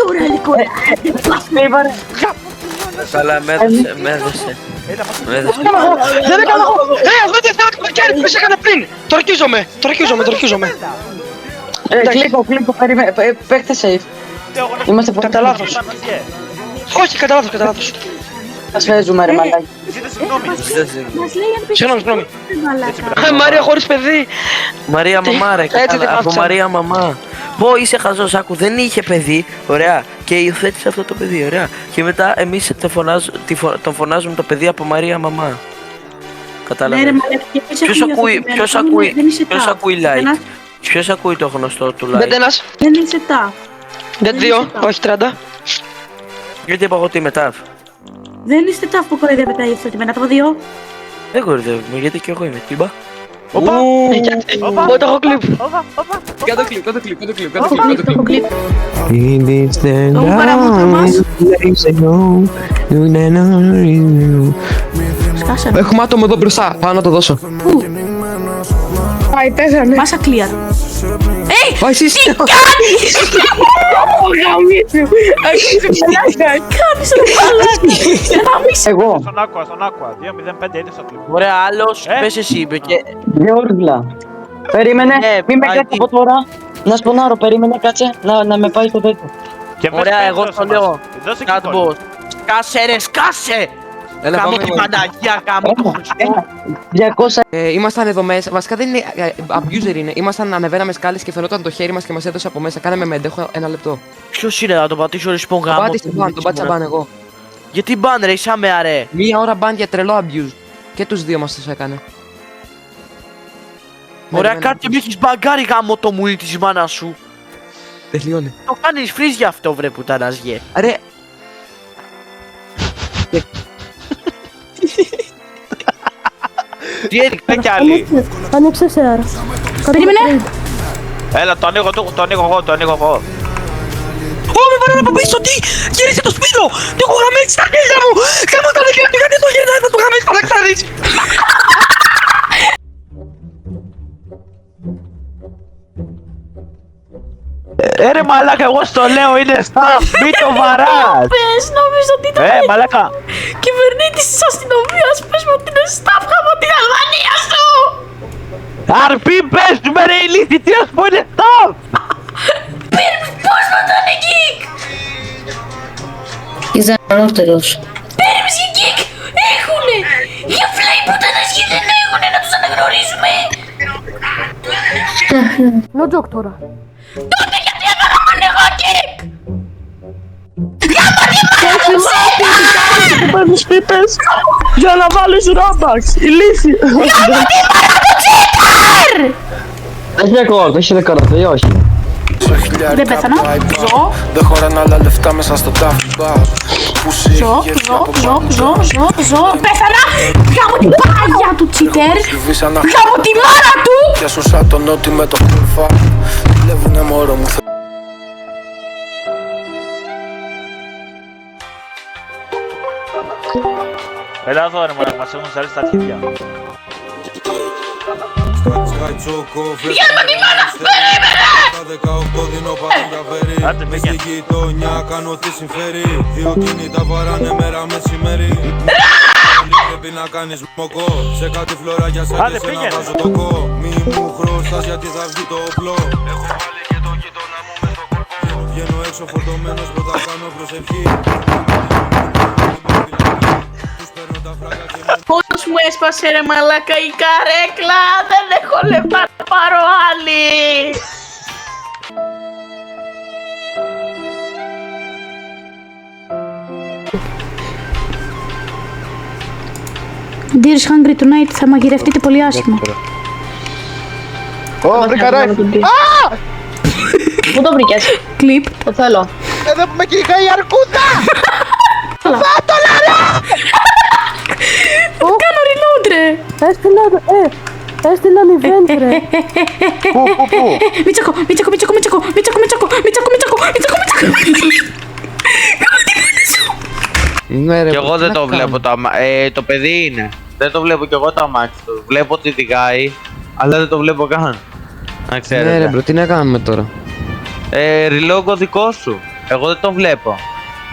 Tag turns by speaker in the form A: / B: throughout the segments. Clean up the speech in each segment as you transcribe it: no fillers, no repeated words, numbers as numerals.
A: τώρα λίγο.
B: Καλά, με έδωσε.
C: Δεν έκανα εγώ! Αυτό δεν θέλω το καλοκαίρι που σε έκανα πριν! Το αρχίζομαι.
D: Κλείπω, παίχτε safe. Είμαστε πολύ
C: Κατά λάθος. Όχι, κατά λάθος.
D: Ας παίζουμε ρε μαλάκι.
A: Μας λέει αν πεις
C: Συγγνώμη.
A: μαλάκα.
C: Μαρία χωρίς παιδί.
B: Μαρία μαμά ρε,
C: Έτσι δεν
B: από
C: άφησα.
B: Μαρία μαμά. Πω είσαι χαζός, άκου, δεν είχε παιδί, ωραία, και υιοθέτησε αυτό το παιδί, ωραία. Και μετά εμείς τον φωνάζουμε το παιδί από Μαρία μαμά.
A: Ναι ρε
B: Κατάλαβες.
A: μαλάκα, και εμείς
B: Ποιος
A: έχουμε
B: ακούει,
A: υιοθετημένο,
B: ποιος
A: πάμε,
B: ακούει,
A: δεν είσαι
B: ποιος
A: tough.
B: ακούει like. Ποιος ακούει το γνωστό του like.
C: Δεν ένας,
A: Δεν είσαι tough.
C: δεν δύο, όχι 30.
B: Γιατί είπα εγώ ότι είμαι tough.
A: Δεν είστε tough που κοροϊδεύετε τα υιοθετημένα από δύο.
B: Δεν κορυδεύουμε, γιατί και εγώ είμαι τύμπα.
C: Γιατί, εγώ το έχω κλειπ.
D: Κάτω κλειπ.
A: Το έχω κλειπ.
B: It is the
A: Το έχω παραμούτρο μας. Σκάσε.
D: Έχουμε άτομο εδώ μπροστά, πάω να το δώσω. Πάει, πέθανε.
A: Μάσα clear.
D: Πάει εσείς.
A: Τι κάνεις! Κάνεις ρε μαλάκα.
D: Εγώ,
E: Στον Aqua, 2-0-5 είναι στο κλειπ.
B: Ωραία, άλλος, πες εσύ είπε και...
D: Γεώργλα. Περίμενε,
B: Ναι,
D: μην με
B: πάει
D: κάτσε
B: τι.
D: από τώρα. Να σπονάρω, περίμενε, κάτσε, να με πάει στο τέτοιο.
E: Και πες
B: Ωραία,
E: πέντε
B: εγώ
E: δώσε
B: το
E: μας.
B: λέω.
E: Δώσε και
B: Cat
E: κόλλη.
B: boss. Σκάσε ρε, σκάσε!
D: Έλα,
B: Κάμω
D: πάμε,
B: την
D: εγώ.
B: Παναγία, κάμω το Χριστό.
D: 200.
F: Ήμασταν εδώ μέσα. Βασικά δεν είναι. Abuser είναι. Ήμασταν, ανεβαίναμε σκάλες και φαινόταν το χέρι μας και μας έδωσε από μέσα. Κάναμε μέντε. Έχω ένα λεπτό.
B: Ποιος είναι να το πατήσω ρε σπον γάμο.
F: Πάτησε μπαν, τον πάτησα μπαν εγώ.
B: Γιατί μπαν ρε, είσαι ρε.
F: Μία ώρα μπαν για τρελό abuse. Και τους δύο μας τους έκανε.
B: Ωραία,
F: Περιμένω.
B: κάτι με έχεις μπαγκάρει γάμο το μουλί της μάνας σου.
F: Τελειώνει.
B: Το κάνεις φρίζ γι' αυτό βρε πουτάνας γε.
F: Ρε.
B: Τι έριξε κι άλλη.
A: Άνοιξε σε άρα. Περίμενε.
E: Έλα, το ανοίγω εγώ.
B: Ω, με βάλανε από πίσω, τι! Γύρισε το σπίτι! Τι έχω γραμμίσει στα χέρια μου! Κάμω τα δικά μου, γιατί το γυρνάει, θα το γραμμίσει, θα τα ξέρεις!
E: Ρε μαλάκα, εγώ στο λέω είναι staff, μη το βαράς.
A: Πες, νομίζω ότι ήταν
E: Μαλάκα.
A: κυβερνήτης της αστυνομίας. Πες μου ότι είναι staff από την Αλβανία σου.
E: Αρπή πες του με ρε ηλίθιτιας που είναι staff.
A: Πώς να ήταν geek.
G: Ήταν ανώτερος.
A: Πέρμες και geek έχουνε. Για φλάι πουτανάς και δεν έχουνε να τους αναγνωρίζουμε. No joke τώρα. Τότε γιατί έφαγα εγώ geek.
D: Παίρνεις πίπες για να βάλεις ράμπαξ, ηλίθεια. Έχει ρεκόρντ, έχει ρεκόρντ, όχι.
A: Δεν πέθανα. Ζω.
H: Δεν χωράνε άλλα λεφτά μέσα στο τάφι.
A: Ζω. Πέθανα. Γάμω την πάγια του τσίτερ. Γάμω τη μάνα του.
H: Πιάσουν σαν τον νότι με το κουρφά. Δουλεύουνε μωρό μου.
E: Έλα εδώ ρε μαλάκα, μας έχουν ζάλει στα αρχίδια.
A: Γάμω τη μάνα του. Περίμενε.
E: Άντε πήγαινε.
H: Κάνω ό,τι συμφέρει. Δύο κινητά βαράνε μέρα μεσημέρι. Πρέπει να κάνεις μοκό. Σε κάτι φλωρά για σένα
E: Άντε,
H: και σε να
E: πήγαινε.
H: βάζω το κο. Μη μου χρωστάς γιατί θα βγει το όπλο. Έχω βάλει και το γείτονα μου με το κορπό. Βγαίνω έξω φορτωμένος που θα κάνω προσευχή. Τους παίρνω τα φράγκα και με
A: Πώς μου έσπασε ρε μαλάκα η καρέκλα. Δεν έχω λεφτά να πάρω άλλη. Dear's hungry tonight, θα μαγειρευτείτε πολύ άσχημα.
C: Ω, βρήκα ράιφλ.
G: Πού το βρήκες?
A: Κλιπ.
G: Το θέλω.
C: Εδώ που με κυνηγάει η αρκούδα.
A: Κάνω reload ρε.
I: Έστειλαν event ρε.
A: Μίτσακο.
F: Ναι, ρε.
B: Κι εγώ δεν
F: τι
B: το
F: να
B: βλέπω
F: κάνω.
B: το παιδί είναι. Δεν το βλέπω κι εγώ το αμάξι του. Βλέπω ότι οδηγάει, αλλά δεν το βλέπω καν. Να
F: Ναι, ρε,
B: ξέρετε.
F: μπρο, τι να κάνουμε τώρα.
B: Reload ο δικό σου.
E: Εγώ δεν το βλέπω.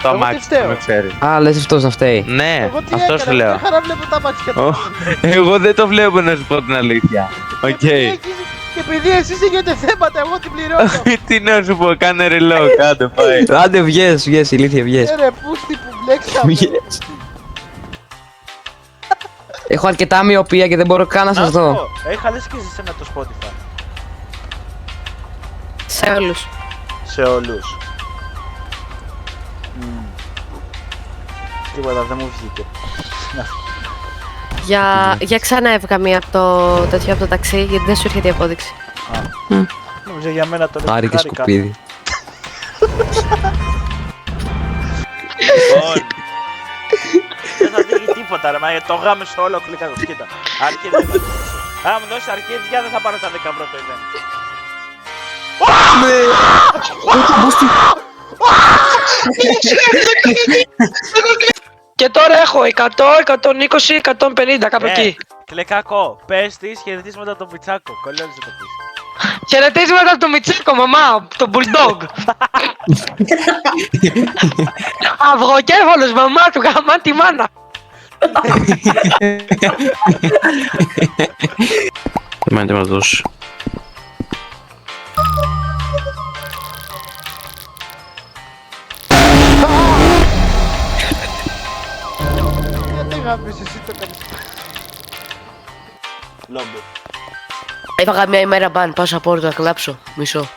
E: Το
I: Εγώ τι
E: αμάξι
I: φταίω?
E: που με ξέρει.
F: Α, λες αυτός να φταίει.
E: Ναι,
I: Εγώ τι
E: αυτό
I: έκανα,
E: σου λέω.
I: μια χαρά βλέπω τα μάτια του.
E: Εγώ δεν το βλέπω να σου πω την αλήθεια. Οκ.
I: Και επειδή εσείς έχετε θέματα, εγώ την πληρώνω.
E: Τι να σου πω, κάνε ρελό, κάντε πάει.
F: Άντε βγες, ηλίθεια, βγες.
I: Ρε πούστη που μπλέξαμε.
F: Βγες. Έχω αρκετά μοιοπία και δεν μπορώ καν να σας
I: σου
F: δω.
I: πω, έχει χαλέσει και σε σένα το Spotify.
J: Σε όλους.
I: Σε όλους. Τίποτα, δεν μου βγήκε.
J: Για ξανά έβγα μία από το τέτοιο από το ταξί, γιατί δεν σου έρχεται η απόδειξη.
I: Νομίζω για μένα το λέω.
F: Άρη και σκουπίδι.
I: Λοιπόν. Δεν θα φύγει τίποτα ρε, μα το γάμε στο όλο κλίκα του, κοίτα. Αρκεί δεν θα δώσεις. Αν μου δώσεις αρκετιά δεν θα πάρω τα 10 ευρώ το event.
C: Και τώρα έχω 100, 120, 150 κάπου εκεί.
I: Κλεκάκο, πες της χαιρετίσματα τον Πιτσάκο, κολλώνεις να το πεις.
C: Χαιρετίσματα από το Μιτσίκο, μαμά, τον Bulldog. Αυγοκέφαλος, μαμά του, γαμά τη μάνα.
B: Μέντε μας δώσει.
I: Γιατί γάμεις εσύ το κάνεις. Λόμπο.
J: Έφαγα μία ημέρα μπαν, πάω σε απόρριτο να κλάψω. Μισό.